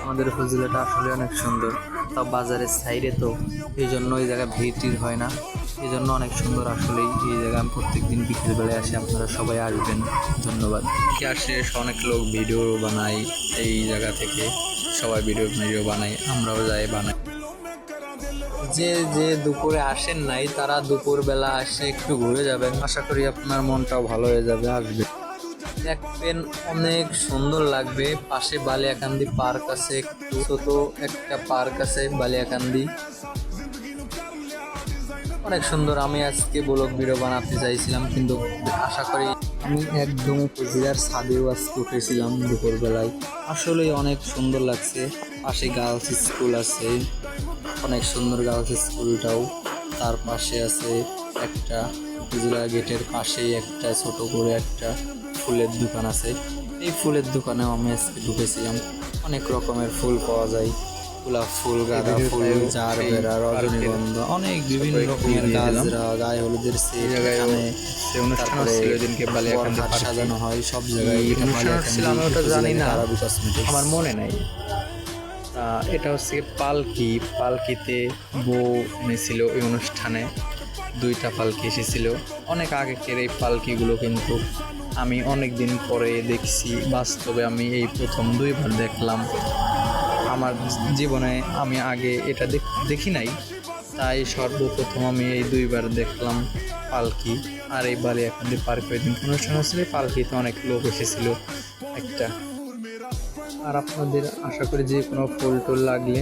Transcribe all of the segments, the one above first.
আমাদের উপজেলাটা আসলে অনেক সুন্দর। সব বাজারের সাইডে তো, এই জন্য এই জায়গায় ভিড় হয় না। এই জন্য অনেক সুন্দর আসলেই এই জায়গায় আমি প্রত্যেকদিন বিকেলবেলায় আসি। আপনারা সবাই আসবেন। ধন্যবাদ। কি আসে অনেক লোক ভিডিও বানায় এই জায়গা থেকে, সবাই ভিডিও বানায়, আমরাও যাই বানাই। যে যে দুপুরে আসেন নাই তারা দুপুরবেলা আসে একটু ঘুরে যাবেন, আশা করি আপনার মনটাও ভালো হয়ে যাবে। আসবে, দেখবেন অনেক সুন্দর লাগবে। পাশে বালিয়াকান্দি পার্ক আছে, একটু ছোট একটা পার্ক আছে বালিয়াকান্দি, অনেক সুন্দর। আমি আজকে ব্লগ ভিডিও বানাতে চাইছিলাম, কিন্তু আশা করি আমি একদম উপজেলার ছাদেও আজকে উঠেছিলাম দুপুরবেলায়। আসলে অনেক সুন্দর লাগছে। পাশে গার্লস স্কুল আছে, অনেক সুন্দর গার্লস স্কুলটাও। তার পাশে আছে একটা উপজেলা গেটের পাশেই একটা ছোট করে একটা ফুলের দোকান আছে। এই ফুলের দোকানেও আমি আজকে ঢুকেছিলাম। অনেক রকমের ফুল পাওয়া যায়, গোলাপ ফুল, গাঁদা ফুল, জারবেরা, রজনীগন্ধা, অনেক বিভিন্ন রকমের গাছরা, গায়ে হলুদের সেট, সাজানো হয় সব জায়গায়। আমি ওটা জানি না, আমার মনে নাই। এটা হচ্ছে পালকিতে বউ এনেছিল এই অনুষ্ঠানে। 2টা পালকি এসেছিল অনেক আগেকের এই পালকিগুলো, কিন্তু আমি অনেক দিন পরে দেখছি বাস্তবে। আমি এই প্রথম 2বার দেখলাম আমার জীবনে, আমি আগে এটা দেখি নাই, তাই সর্বপ্রথম আমি এই 2বার দেখলাম পালকি। আর এই বালিয়াকান্দি পার্কে ওই দিন অনুষ্ঠান হচ্ছিল, পালকিতে অনেক লোক এসেছিল একটা। আর আপনাদের আশা করি যে কোনো ফুল টুল লাগলে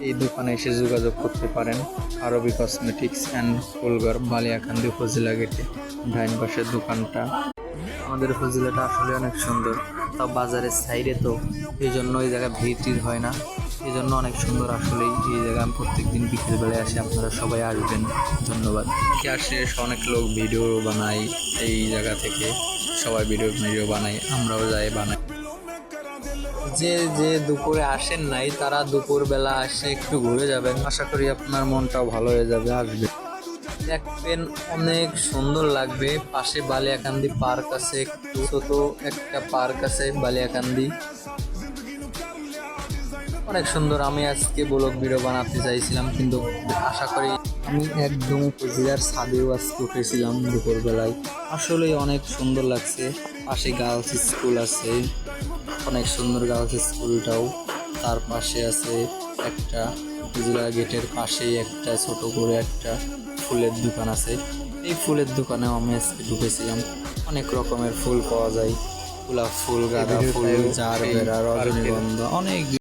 এই দোকানে এসে যোগাযোগ করতে পারেন। আরবি কসমেটিক্স অ্যান্ড ফুলঘর, বালিয়াকান্দি উপজেলা গেটে ডাইন পাশের দোকানটা। আমাদের উপজেলাটা আসলে অনেক সুন্দর। সব বাজারের সাইডে তো, এই জন্য এই জায়গায় ভিড় হয় না। এই জন্য অনেক সুন্দর আসলেই এই জায়গায় আমি প্রত্যেকদিন বিকেলবেলায় আসি। আপনারা সবাই আসবেন। ধন্যবাদ। কি আসে অনেক লোক ভিডিও বানায় এই জায়গা থেকে, সবাই ভিডিও বানায়, আমরাও যাই বানাই। যে যে দুপুরে আসেন নাই তারা দুপুরবেলা আসে একটু ঘুরে যাবেন, আশা করি আপনার মনটাও ভালো হয়ে যাবে। আসবে, দেখবেন অনেক সুন্দর লাগবে। পাশে বালিয়াকান্দি পার্ক আছে, একটু ছোট একটা পার্ক আছে বালিয়াকান্দি, অনেক সুন্দর। আমি আজকে ব্লগ ভিডিও বানাতে চাইছিলাম, কিন্তু আশা করি আমি একদম উপজেলার ছাদেও আজকে উঠেছিলাম দুপুরবেলায়। আসলে অনেক সুন্দর লাগছে। পাশে গার্লস স্কুল আছে, অনেক সুন্দর গার্লস স্কুলটাও। তার পাশে আছে একটা উপজেলা গেটের পাশেই একটা ছোট করে একটা ফুলের দোকান আছে। এই ফুলের দোকানেও আমি আজকে ঢুকেছিলাম। অনেক রকমের ফুল পাওয়া যায়, গোলাপ ফুল, গাঁদা ফুল, জারবেরা, রজনীগন্ধা, অনেক